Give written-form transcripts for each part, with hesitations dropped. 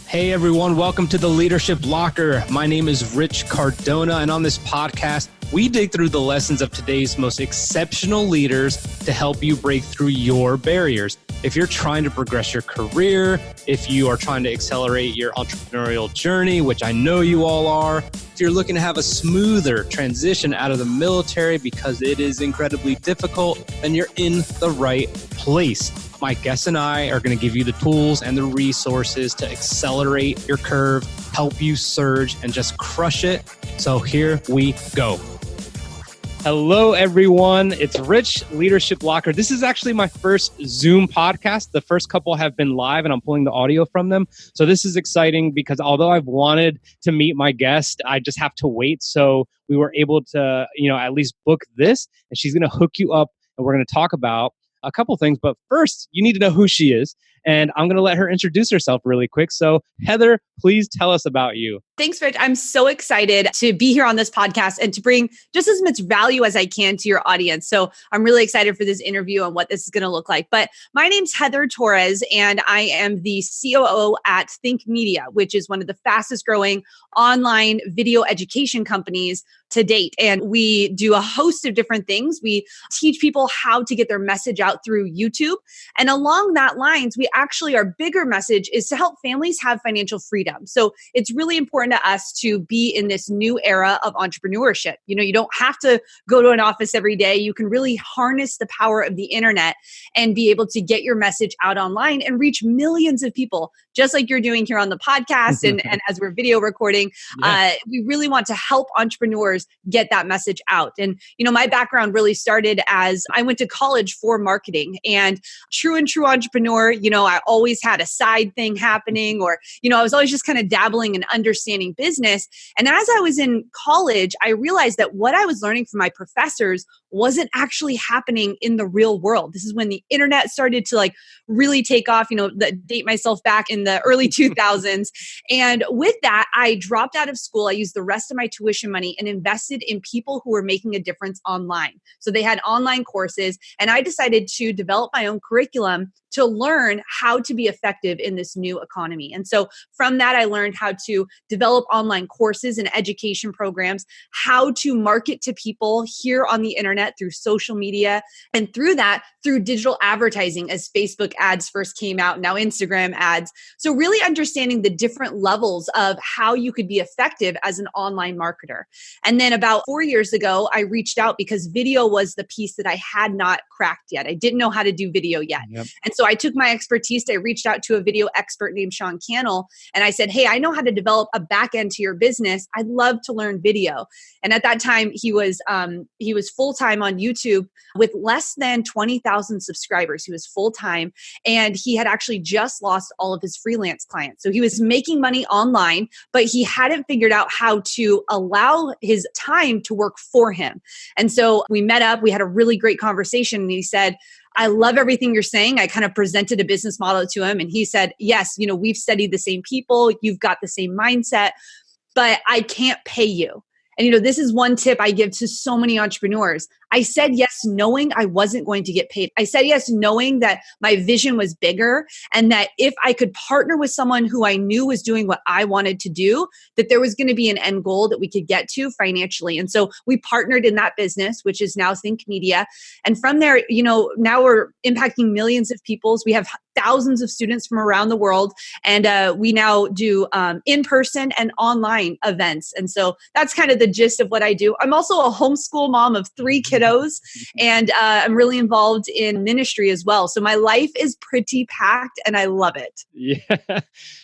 Hey everyone, welcome to the Leadership Locker. My name is Rich Cardona, and on this podcast, we dig through the lessons of today's most exceptional leaders to help you break through your barriers. If you're trying to progress your career, if you are trying to accelerate your entrepreneurial journey, which I know you all are, if you're looking to have a smoother transition out of the military because it is incredibly difficult, then you're in the right place. My guests and I are going to give you the tools and the resources to accelerate your curve, help you surge, and just crush it. So here we go. Hello, everyone. It's Rich, Leadership Locker. This is actually my first Zoom podcast. The first couple have been live, and I'm pulling the audio from them. So this is exciting because although I've wanted to meet my guest, I just have to wait. So we were able to, at least book this, and she's going to hook you up, and we're going to talk about a couple things. But first, you need to know who she is. And I'm going to let her introduce herself really quick. So Heather, please tell us about you. Thanks, Rich. I'm so excited to be here on this podcast and to bring just as much value as I can to your audience. So I'm really excited for this interview and what this is going to look like. But my name's Heather Torres, and I am the COO at Think Media, which is one of the fastest growing online video education companies to date. And we do a host of different things. We teach people how to get their message out through YouTube. And along that lines, our bigger message is to help families have financial freedom. So it's really important to us to be in this new era of entrepreneurship. You don't have to go to an office every day. You can really harness the power of the internet and be able to get your message out online and reach millions of people, just like you're doing here on the podcast and as we're video recording. Yeah. We really want to help entrepreneurs get that message out. And, my background really started as I went to college for marketing, and true entrepreneur, I always had a side thing happening, or, I was always just kind of dabbling in understanding business. And as I was in college, I realized that what I was learning from my professors wasn't actually happening in the real world. This is when the internet started to really take off, date myself back in the early 2000s. And with that, I dropped out of school. I used the rest of my tuition money and invested in people who were making a difference online. So they had online courses, and I decided to develop my own curriculum to learn how to be effective in this new economy. And so from that, I learned how to develop online courses and education programs, how to market to people here on the internet through social media, and through that, through digital advertising as Facebook ads first came out, now Instagram ads. So really understanding the different levels of how you could be effective as an online marketer. And then about 4 years ago, I reached out because video was the piece that I had not cracked yet. I didn't know how to do video yet. Yep. And so I took my expertise. I reached out to a video expert named Sean Cannell, and I said, hey, I know how to develop a back end to your business. I'd love to learn video. And at that time, he was full-time on YouTube with less than 20,000 subscribers. He was full-time, and he had actually just lost all of his freelance clients. So he was making money online, but he hadn't figured out how to allow his time to work for him. And so we met up, we had a really great conversation, and he said, I love everything you're saying. I kind of presented a business model to him, and he said, yes, we've studied the same people, you've got the same mindset, but I can't pay you. And, this is one tip I give to so many entrepreneurs. I said yes, knowing I wasn't going to get paid. I said yes, knowing that my vision was bigger, and that if I could partner with someone who I knew was doing what I wanted to do, that there was going to be an end goal that we could get to financially. And so we partnered in that business, which is now Think Media. And from there, now we're impacting millions of people. We have thousands of students from around the world. And we now do in-person and online events. And so that's kind of the gist of what I do. I'm also a homeschool mom of 3 kiddos, and I'm really involved in ministry as well. So my life is pretty packed, and I love it. Yeah.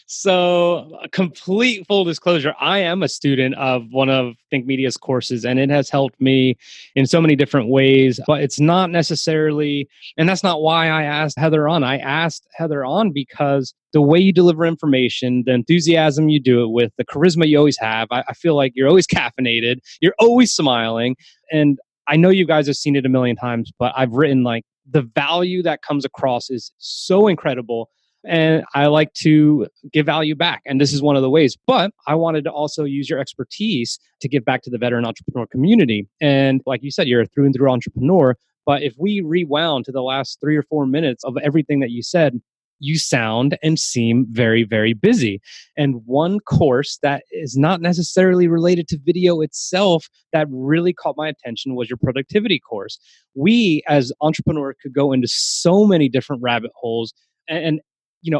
So complete full disclosure, I am a student of one of Think Media's courses, and it has helped me in so many different ways, but it's not necessarily, and that's not why I asked Heather on. I asked Heather on because the way you deliver information, the enthusiasm you do it with, the charisma you always have, I feel like you're always caffeinated, you're always smiling. And I know you guys have seen it a million times, but I've written the value that comes across is so incredible. And I like to give value back. And this is one of the ways. But I wanted to also use your expertise to give back to the veteran entrepreneur community. And like you said, you're a through and through entrepreneur. But if we rewound to the last 3 or 4 minutes of everything that you said, you sound and seem very, very busy. And one course that is not necessarily related to video itself that really caught my attention was your productivity course. We as entrepreneurs could go into so many different rabbit holes, and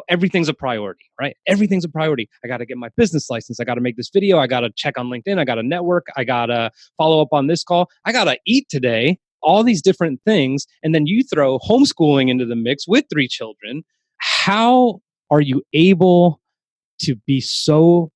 everything's a priority, right? Everything's a priority. I got to get my business license. I got to make this video. I got to check on LinkedIn. I got to network. I got to follow up on this call. I got to eat today. All these different things. And then you throw homeschooling into the mix with 3 children. How are you able to be so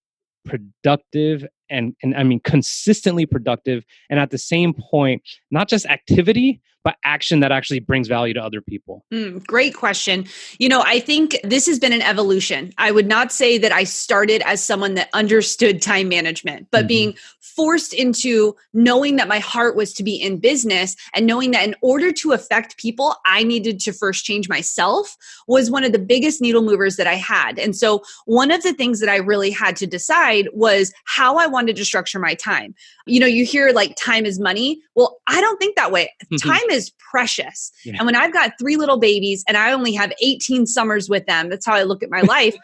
productive and I mean consistently productive, and at the same point, not just activity, but action that actually brings value to other people? Great question. I think this has been an evolution. I would not say that I started as someone that understood time management, but being forced into knowing that my heart was to be in business and knowing that in order to affect people, I needed to first change myself was one of the biggest needle movers that I had. And so one of the things that I really had to decide was how I wanted to structure my time. You hear like time is money. Well, I don't think that way. Time is precious. Yeah. And when I've got 3 little babies and I only have 18 summers with them, that's how I look at my life.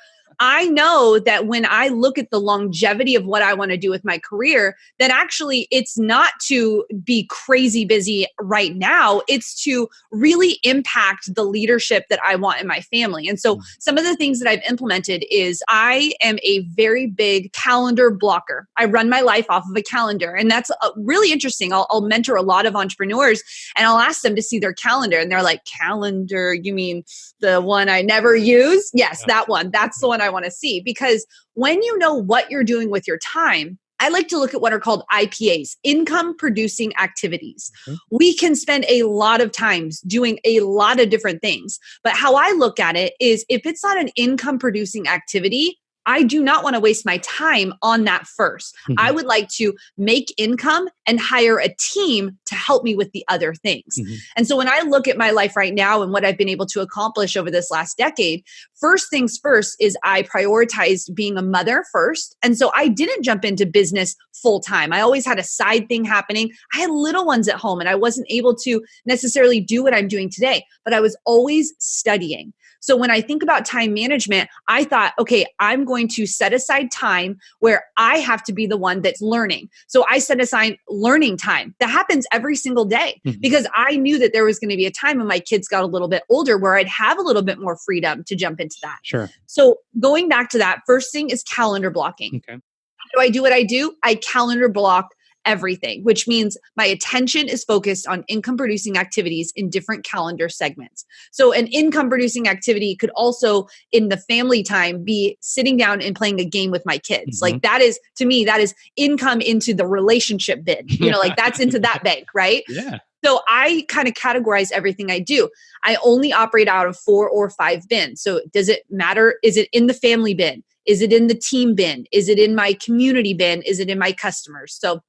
I know that when I look at the longevity of what I want to do with my career, that actually it's not to be crazy busy right now. It's to really impact the leadership that I want in my family. And so some of the things that I've implemented is I am a very big calendar blocker. I run my life off of a calendar. And that's really interesting. I'll mentor a lot of entrepreneurs and I'll ask them to see their calendar. And they're like, calendar, you mean the one I never use? Yes, that one. That's the one I want to see. Because when you know what you're doing with your time, I like to look at what are called IPAs, income producing activities. We can spend a lot of times doing a lot of different things. But how I look at it is if it's not an income producing activity, I do not want to waste my time on that first. I would like to make income and hire a team to help me with the other things. And so when I look at my life right now and what I've been able to accomplish over this last decade, first things first is I prioritized being a mother first. And so I didn't jump into business full time. I always had a side thing happening. I had little ones at home and I wasn't able to necessarily do what I'm doing today, but I was always studying. So when I think about time management, I thought, okay, I'm going to set aside time where I have to be the one that's learning. So I set aside learning time. That happens every single day because I knew that there was going to be a time when my kids got a little bit older where I'd have a little bit more freedom to jump into that. Sure. So going back to that, first thing is calendar blocking. Okay. How do I do what I do? I calendar block everything, which means my attention is focused on income producing activities in different calendar segments. So an income producing activity could also in the family time be sitting down and playing a game with my kids. Like that is, to me, that is income into the relationship bin, like that's into that bank, right? Yeah. So I kind of categorize everything I do. I only operate out of 4 or 5 bins. So does it matter? Is it in the family bin? Is it in the team bin? Is it in my community bin? Is it in my customers? So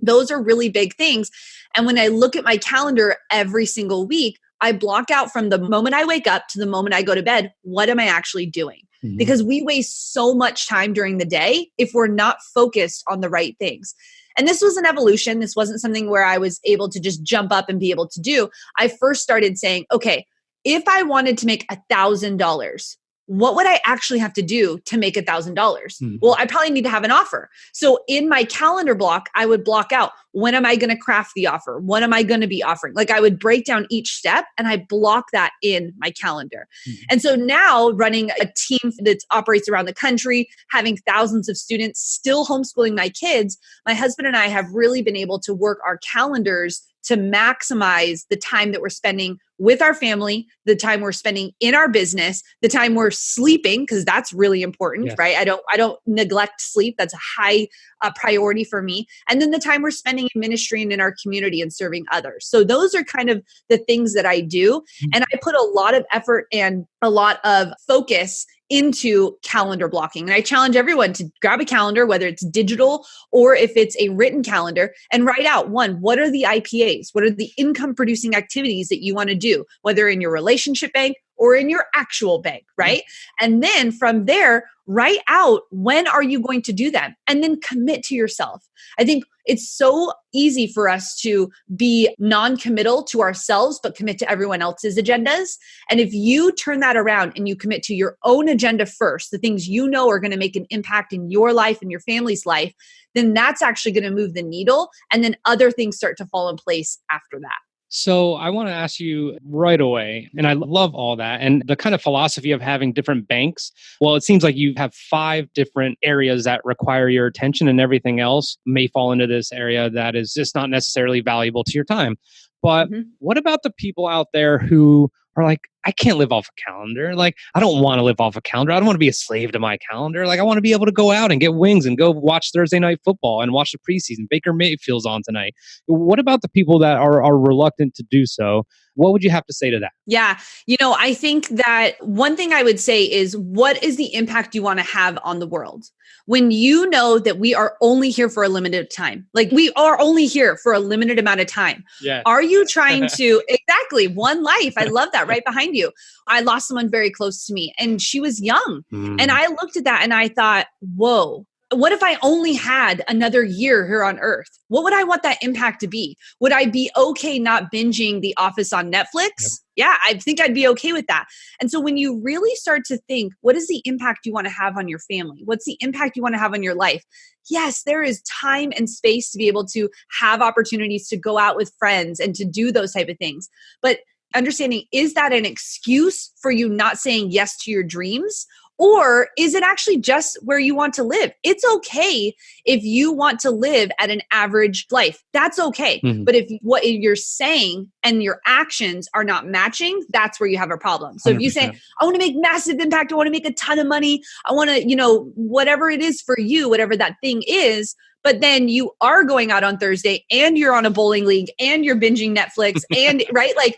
those are really big things. And when I look at my calendar every single week, I block out from the moment I wake up to the moment I go to bed, what am I actually doing? Because we waste so much time during the day if we're not focused on the right things. And this was an evolution. This wasn't something where I was able to just jump up and be able to do. I first started saying, okay, if I wanted to make $1,000, what would I actually have to do to make $1,000? Well, I probably need to have an offer. So in my calendar block, I would block out, when am I going to craft the offer? What am I going to be offering? Like I would break down each step and I block that in my calendar. And so now running a team that operates around the country, having thousands of students, still homeschooling my kids, my husband and I have really been able to work our calendars to maximize the time that we're spending with our family, the time we're spending in our business, the time we're sleeping, because that's really important, right? I don't neglect sleep. That's a high priority for me. And then the time we're spending in ministry and in our community and serving others. So those are kind of the things that I do. And I put a lot of effort and a lot of focus into calendar blocking. And I challenge everyone to grab a calendar, whether it's digital or if it's a written calendar, and write out, one, what are the IPAs? What are the income producing activities that you want to do do, whether in your relationship bank or in your actual bank, right? And then from there, write out when are you going to do them and then commit to yourself. I think it's so easy for us to be non-committal to ourselves, but commit to everyone else's agendas. And if you turn that around and you commit to your own agenda first, the things you know are going to make an impact in your life and your family's life, then that's actually going to move the needle. And then other things start to fall in place after that. So I want to ask you right away, and I love all that, and the kind of philosophy of having different banks. Well, it seems like you have 5 different areas that require your attention, and everything else may fall into this area that is just not necessarily valuable to your time. But what about the people out there who are like, I can't live off a calendar. Like, I don't want to live off a calendar. I don't want to be a slave to my calendar. Like, I want to be able to go out and get wings and go watch Thursday night football and watch the preseason. Baker Mayfield's on tonight. What about the people that are reluctant to do so? What would you have to say to that? Yeah. I think that one thing I would say is, what is the impact you want to have on the world? When you know that we are only here for a limited time, like we are only here for a limited amount of time. Yeah. Are you trying to, exactly, one life? I love that, right behind you. I lost someone very close to me and she was young. And I looked at that and I thought, whoa. What if I only had another year here on earth? What would I want that impact to be? Would I be okay not binging The Office on Netflix? Yep. Yeah, I think I'd be okay with that. And so when you really start to think, what is the impact you want to have on your family? What's the impact you want to have on your life? Yes, there is time and space to be able to have opportunities to go out with friends and to do those type of things. But understanding, is that an excuse for you not saying yes to your dreams? Or is it actually just where you want to live? It's okay if you want to live at an average life. That's okay. But if what you're saying and your actions are not matching, that's where you have a problem. So 100%. If you say, I want to make massive impact, I want to make a ton of money, I want to, whatever it is for you, whatever that thing is, but then you are going out on Thursday and you're on a bowling league and you're binging Netflix and right? Like,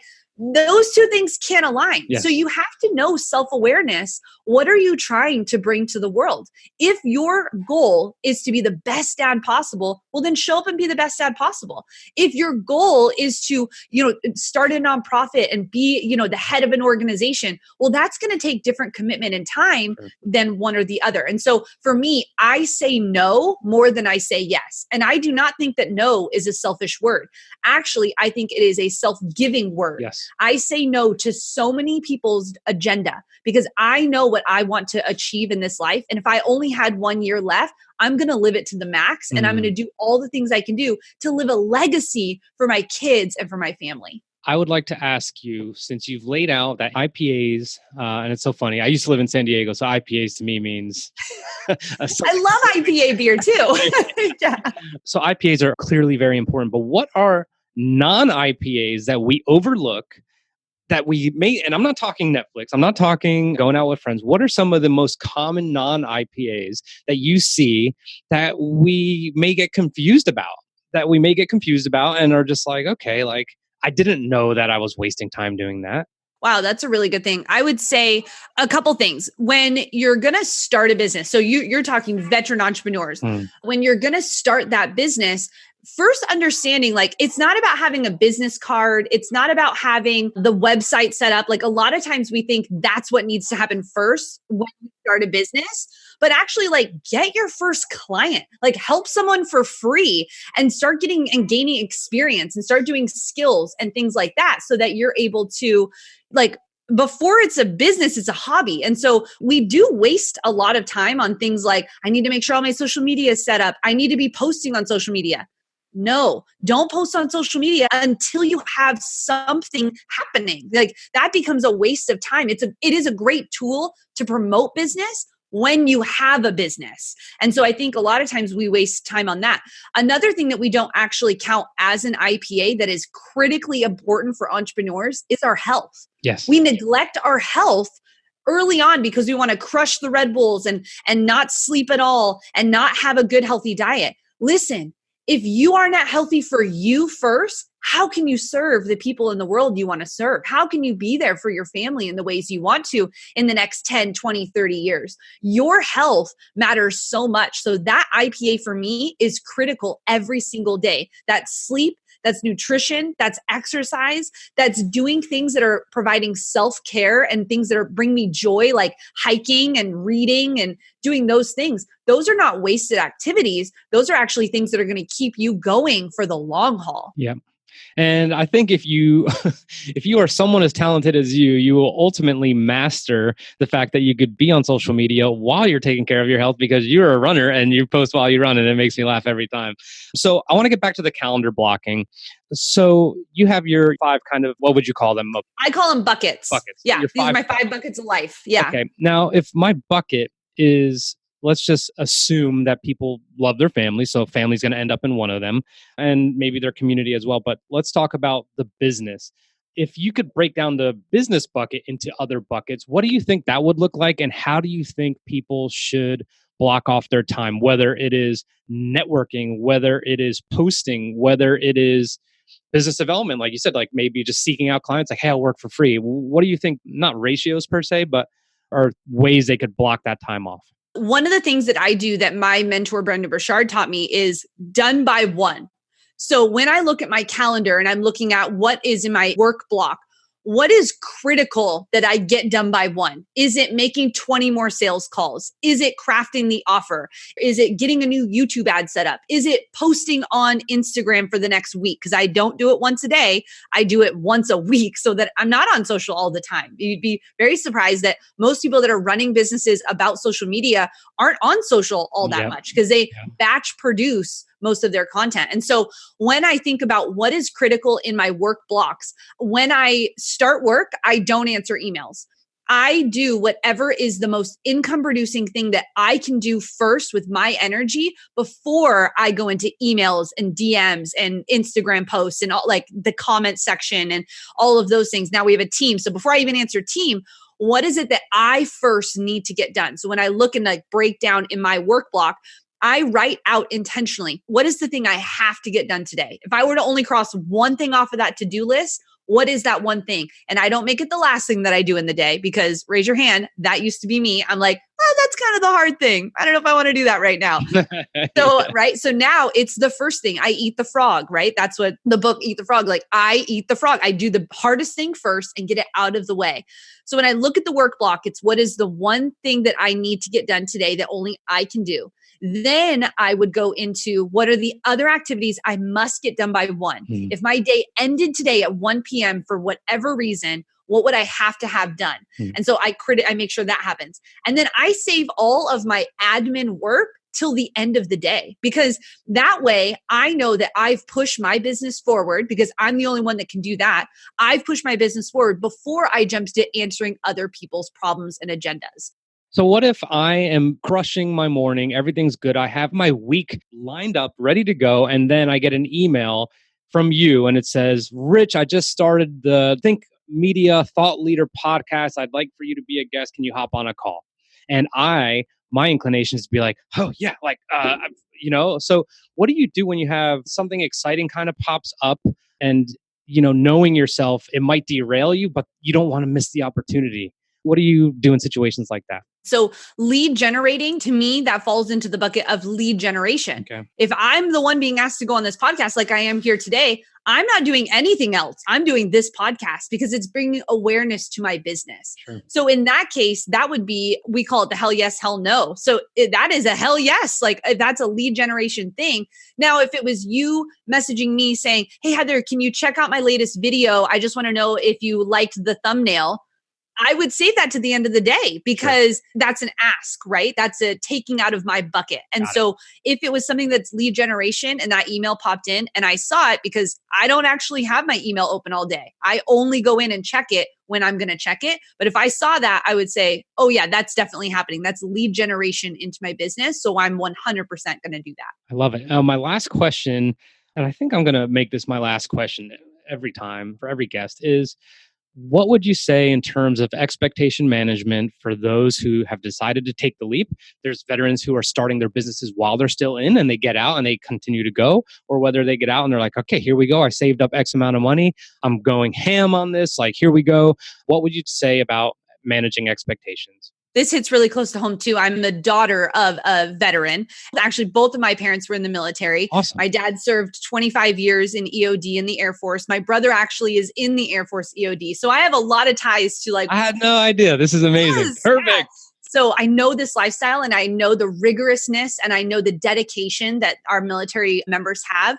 those two things can't align. Yes. So you have to know self-awareness. What are you trying to bring to the world? If your goal is to be the best dad possible, well, then show up and be the best dad possible. If your goal is to, start a nonprofit and be, the head of an organization, well, that's going to take different commitment and time than one or the other. And so for me, I say no more than I say yes. And I do not think that no is a selfish word. Actually, I think it is a self-giving word. Yes. I say no to so many people's agenda because I know what I want to achieve in this life. And if I only had 1 year left, I'm going to live it to the max and I'm going to do all the things I can do to live a legacy for my kids and for my family. I would like to ask you, since you've laid out that IPAs, and it's so funny, I used to live in San Diego, so IPAs to me means... I love IPA beer too. Yeah. So IPAs are clearly very important, but what are non-IPAs that we overlook that we may, and I'm not talking Netflix, I'm not talking going out with friends. What are some of the most common non-IPAs that you see that we may get confused about, and are just like, okay, like I didn't know that I was wasting time doing that. Wow, that's a really good thing. I would say a couple things. When you're going to start a business, so you're talking veteran entrepreneurs, when you're going to start that business, first understanding, like, it's not about having a business card. It's not about having the website set up. Like, a lot of times we think that's what needs to happen first when you start a business, but actually, like, get your first client, like help someone for free and start getting and gaining experience and start doing skills and things like that so that you're able to, like, before it's a business, it's a hobby. And so we do waste a lot of time on things like, I need to make sure all my social media is set up. I need to be posting on social media. No, don't post on social media until you have something happening. Like, that becomes a waste of time. It is a great tool to promote business when you have a business. And so I think a lot of times we waste time on that. Another thing that we don't actually count as an IPA that is critically important for entrepreneurs is our health. Yes. We neglect our health early on because we want to crush the Red Bulls and not sleep at all and not have a good, healthy diet. Listen, if you are not healthy for you first, how can you serve the people in the world you want to serve? How can you be there for your family in the ways you want to in the next 10, 20, 30 years? Your health matters so much. So that IPA for me is critical every single day. That sleep, that's nutrition, that's exercise, that's doing things that are providing self-care and things that are bring me joy, like hiking and reading and doing those things. Those are not wasted activities. Those are actually things that are going to keep you going for the long haul. Yeah. And I think if you if you are someone as talented as you will ultimately master the fact that you could be on social media while you're taking care of your health, because you're a runner and you post while you run, and it makes me laugh every time. So I want to get back to the calendar blocking. So you have your 5 kind of, what would you call them? I call them buckets. Buckets. Yeah, Your these are 5 my 5 buckets of life. Yeah. Okay. Now, if my bucket is, let's just assume that people love their family. So family's going to end up in one of them, and maybe their community as well. But let's talk about the business. If you could break down the business bucket into other buckets, what do you think that would look like? And how do you think people should block off their time, whether it is networking, whether it is posting, whether it is business development, like you said, like maybe just seeking out clients, like, hey, I'll work for free. What do you think? Not ratios per se, but are ways they could block that time off? One of the things that I do that my mentor, Brenda Burchard, taught me is done by one. So when I look at my calendar and I'm looking at what is in my work block, what is critical that I get done by one? Is it making 20 more sales calls? Is it crafting the offer? Is it getting a new YouTube ad set up? Is it posting on Instagram for the next week? Because I don't do it once a day. I do it once a week so that I'm not on social all the time. You'd be very surprised that most people that are running businesses about social media aren't on social all that much because they batch produce most of their content. And so when I think about what is critical in my work blocks, when I start work, I don't answer emails. I do whatever is the most income producing thing that I can do first with my energy before I go into emails and DMs and Instagram posts and all, like the comment section and all of those things. Now we have a team. So before I even answer team, what is it that I first need to get done? So when I look and like break down in my work block, I write out intentionally, what is the thing I have to get done today? If I were to only cross one thing off of that to-do list, what is that one thing? And I don't make it the last thing that I do in the day, because raise your hand, that used to be me. I'm like, oh, that's kind of the hard thing. I don't know if I want to do that right now. So, right. So now it's the first thing. I eat the frog, right? That's what the book Eat the Frog, like I eat the frog. I do the hardest thing first and get it out of the way. So when I look at the work block, it's what is the one thing that I need to get done today that only I can do. Then I would go into what are the other activities I must get done by 1. If my day ended today at 1 p.m. for whatever reason, what would I have to have done? And so I make sure that happens. And then I save all of my admin work till the end of the day, because that way I know that I've pushed my business forward, because I'm the only one that can do that. I've pushed my business forward before I jumped to answering other people's problems and agendas. So what if I am crushing my morning, everything's good, I have my week lined up, ready to go, and then I get an email from you and it says, Rich, I just started the Think Media Thought Leader podcast. I'd like for you to be a guest. Can you hop on a call? And my inclination is to be like, oh yeah, like, so what do you do when you have something exciting kind of pops up and, knowing yourself, it might derail you, but you don't want to miss the opportunity? What do you do in situations like that? So lead generating, to me, that falls into the bucket of lead generation. Okay. If I'm the one being asked to go on this podcast like I am here today, I'm not doing anything else. I'm doing this podcast because it's bringing awareness to my business. Sure. So in that case, that would be, we call it the hell yes, hell no. So that is a hell yes. Like that's a lead generation thing. Now, if it was you messaging me saying, hey, Heather, can you check out my latest video? I just want to know if you liked the thumbnail. I would save that to the end of the day, because that's an ask, right? That's a taking out of my bucket. And so if it was something that's lead generation and that email popped in and I saw it, because I don't actually have my email open all day. I only go in and check it when I'm going to check it. But if I saw that, I would say, oh yeah, that's definitely happening. That's lead generation into my business. So I'm 100% going to do that. I love it. My last question, and I think I'm going to make this my last question every time for every guest, is what would you say in terms of expectation management for those who have decided to take the leap? There's veterans who are starting their businesses while they're still in and they get out and they continue to go, or whether they get out and they're like, okay, here we go. I saved up X amount of money. I'm going ham on this. Like, here we go. What would you say about managing expectations. This hits really close to home too. I'm the daughter of a veteran. Actually, both of my parents were in the military. Awesome. My dad served 25 years in EOD in the Air Force. My brother actually is in the Air Force EOD. So I have a lot of ties to I had no idea. This is amazing. Yes, Perfect. yeah. So I know this lifestyle and I know the rigorousness and I know the dedication that our military members have.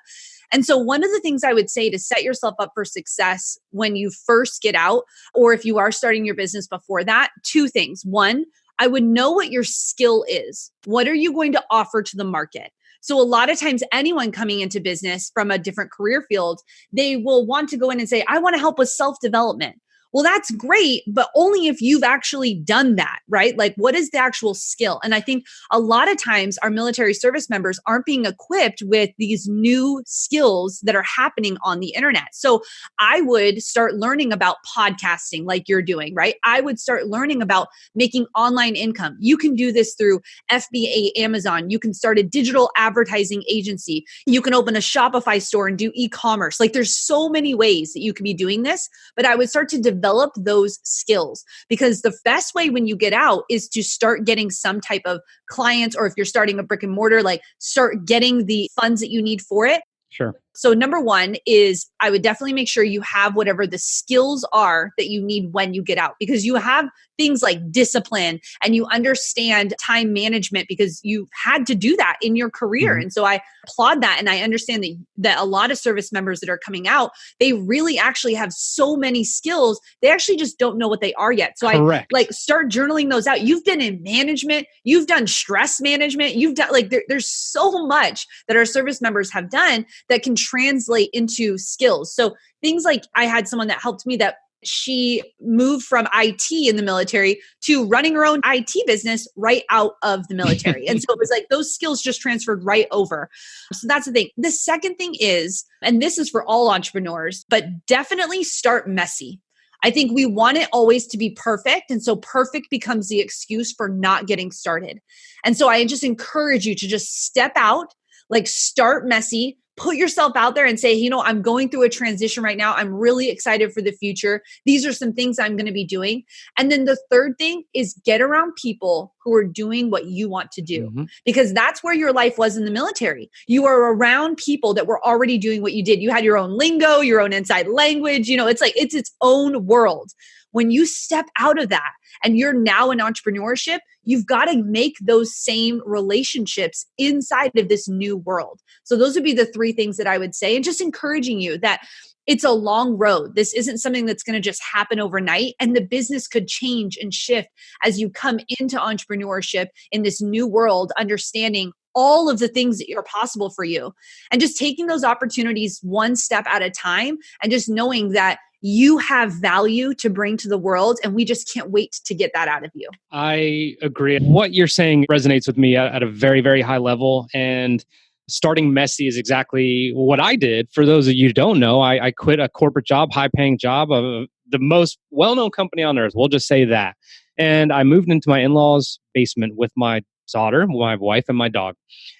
And so one of the things I would say to set yourself up for success when you first get out, or if you are starting your business before that, two things. One, I would know what your skill is. What are you going to offer to the market? So a lot of times anyone coming into business from a different career field, they will want to go in and say, I want to help with self-development. Well, that's great, but only if you've actually done that, right? Like, what is the actual skill? And I think a lot of times our military service members aren't being equipped with these new skills that are happening on the internet. So I would start learning about podcasting like you're doing, right? I would start learning about making online income. You can do this through FBA, Amazon. You can start a digital advertising agency. You can open a Shopify store and do e-commerce. Like, there's so many ways that you can be doing this, but I would start to develop those skills, because the best way when you get out is to start getting some type of clients, or if you're starting a brick and mortar, like start getting the funds that you need for it. Sure. So number one is I would definitely make sure you have whatever the skills are that you need when you get out, because you have things like discipline and you understand time management because you've had to do that in your career. And so I applaud that. And I understand that a lot of service members that are coming out, they really actually have so many skills. They actually just don't know what they are yet. So Correct. I like start journaling those out. You've been in management, you've done stress management, you've done like there's so much that our service members have done that can translate into skills. So things like I had someone that helped me that she moved from IT in the military to running her own IT business right out of the military. And so it was like those skills just transferred right over. So that's the thing. The second thing is, and this is for all entrepreneurs, but definitely start messy. I think we want it always to be perfect. And so perfect becomes the excuse for not getting started. And so I just encourage you to just step out, like start messy, put yourself out there and say, you know, I'm going through a transition right now. I'm really excited for the future. These are some things I'm going to be doing. And then the third thing is get around people who are doing what you want to do, because that's where your life was in the military. You were around people that were already doing what you did. You had your own lingo, your own inside language. You know, it's like, it's its own world. When you step out of that and you're now in entrepreneurship, you've got to make those same relationships inside of this new world. So those would be the three things that I would say, and just encouraging you that it's a long road. This isn't something that's going to just happen overnight, and the business could change and shift as you come into entrepreneurship in this new world, understanding all of the things that are possible for you, and just taking those opportunities one step at a time, and just knowing that you have value to bring to the world, and we just can't wait to get that out of you. I agree. What you're saying resonates with me at a very, very high level. And starting messy is exactly what I did. For those of you who don't know, I quit a corporate job, high-paying job of the most well-known company on earth. We'll just say that. And I moved into my in-laws' basement with my daughter, my wife, and my dog.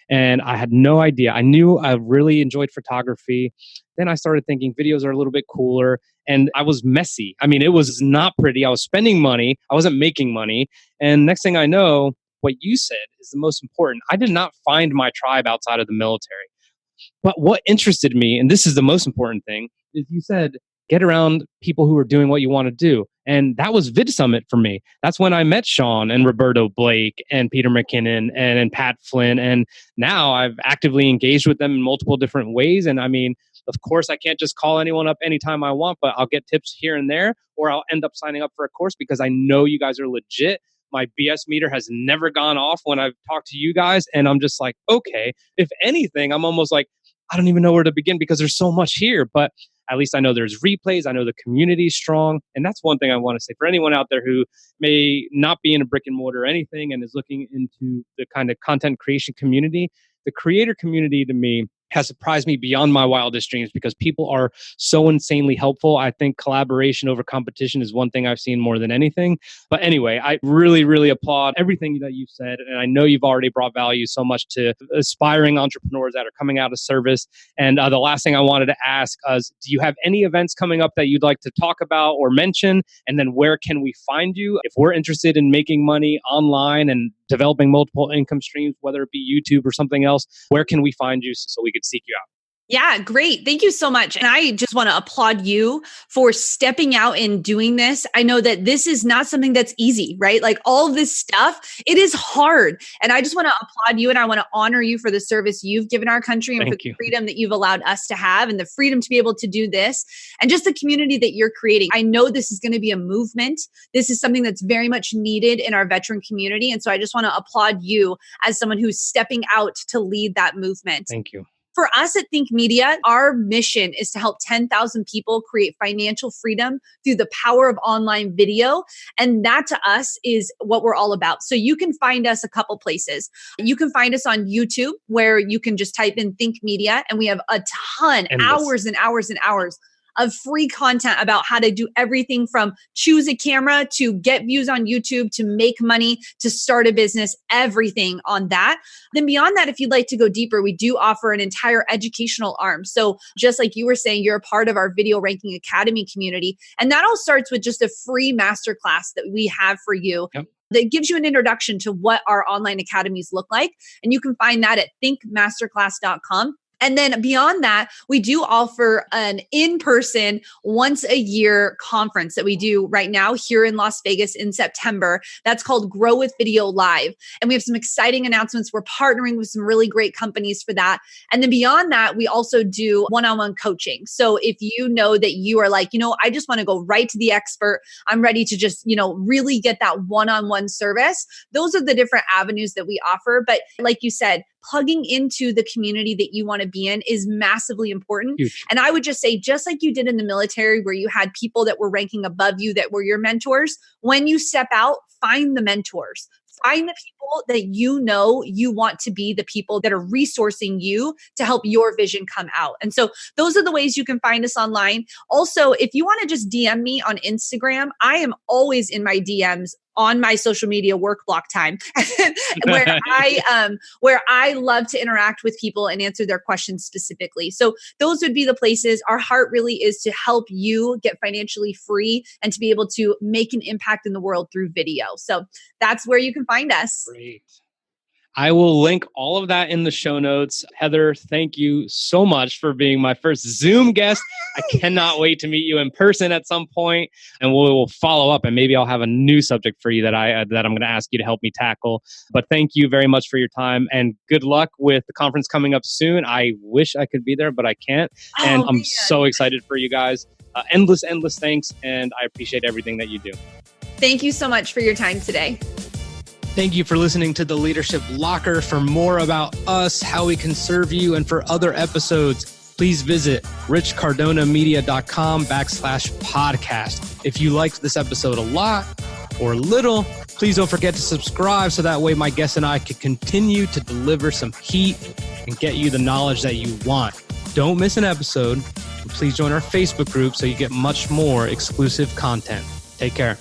And I had no idea. I knew I really enjoyed photography. Then I started thinking videos are a little bit cooler. And I was messy. I mean, it was not pretty. I was spending money. I wasn't making money. And next thing I know, what you said is the most important. I did not find my tribe outside of the military. But what interested me, and this is the most important thing, is you said, get around people who are doing what you want to do. And that was Vid Summit for me. That's when I met Sean and Roberto Blake and Peter McKinnon and Pat Flynn. And now I've actively engaged with them in multiple different ways. And I mean, of course, I can't just call anyone up anytime I want, but I'll get tips here and there, or I'll end up signing up for a course because I know you guys are legit. My BS meter has never gone off when I've talked to you guys. And I'm just like, okay, if anything, I'm almost like, I don't even know where to begin because there's so much here. But at least I know there's replays. I know the community is strong. And that's one thing I want to say for anyone out there who may not be in a brick and mortar or anything and is looking into the kind of content creation community. The creator community to me has surprised me beyond my wildest dreams because people are so insanely helpful. I think collaboration over competition is one thing I've seen more than anything. But anyway, I really, really applaud everything that you've said. And I know you've already brought value so much to aspiring entrepreneurs that are coming out of service. And the last thing I wanted to ask is, do you have any events coming up that you'd like to talk about or mention? And then where can we find you? If we're interested in making money online and developing multiple income streams, whether it be YouTube or something else, where can we find you so we could seek you out? Yeah, great. Thank you so much. And I just want to applaud you for stepping out and doing this. I know that this is not something that's easy, right? Like all of this stuff, it is hard. And I just want to applaud you and I want to honor you for the service you've given our country and for the freedom that you've allowed us to have and the freedom to be able to do this and just the community that you're creating. I know this is going to be a movement. This is something that's very much needed in our veteran community. And so I just want to applaud you as someone who's stepping out to lead that movement. Thank you. For us at Think Media, our mission is to help 10,000 people create financial freedom through the power of online video. And that to us is what we're all about. So you can find us a couple places. You can find us on YouTube where you can just type in Think Media and we have a ton, hours and hours and hours of free content about how to do everything from choose a camera to get views on YouTube, to make money, to start a business, everything on that. Then beyond that, if you'd like to go deeper, we do offer an entire educational arm. So just like you were saying, you're a part of our Video Ranking Academy community. And that all starts with just a free masterclass that we have for you. Yep. That gives you an introduction to what our online academies look like. And you can find that at thinkmasterclass.com. And then beyond that, we do offer an in-person once a year conference that we do right now here in Las Vegas in September. That's called Grow with Video Live. And we have some exciting announcements. We're partnering with some really great companies for that. And then beyond that, we also do one-on-one coaching. So if you know that you are like, I just want to go right to the expert, I'm ready to just, really get that one-on-one service. Those are the different avenues that we offer. But like you said, plugging into the community that you want to be in is massively important. Huge. And I would just say, just like you did in the military, where you had people that were ranking above you that were your mentors, when you step out, find the mentors. Find the people that you want to be the people that are resourcing you to help your vision come out. And so those are the ways you can find us online. Also, if you want to just DM me on Instagram, I am always in my DMs on my social media work block time where I love to interact with people and answer their questions specifically. So those would be the places. Our heart really is to help you get financially free and to be able to make an impact in the world through video. So that's where you can find us. Great. I will link all of that in the show notes. Heather, thank you so much for being my first Zoom guest. I cannot wait to meet you in person at some point, and we will follow up, and maybe I'll have a new subject for you that I'm going to ask you to help me tackle. But thank you very much for your time, and good luck with the conference coming up soon. I wish I could be there, but I can't. And I'm so excited for you guys. Endless thanks, and I appreciate everything that you do. Thank you so much for your time today. Thank you for listening to The Leadership Locker. For more about us, how we can serve you, and for other episodes, please visit richcardonamendia.com/podcast. If you liked this episode a lot or little, please don't forget to subscribe so that way my guests and I can continue to deliver some heat and get you the knowledge that you want. Don't miss an episode. And please join our Facebook group so you get much more exclusive content. Take care.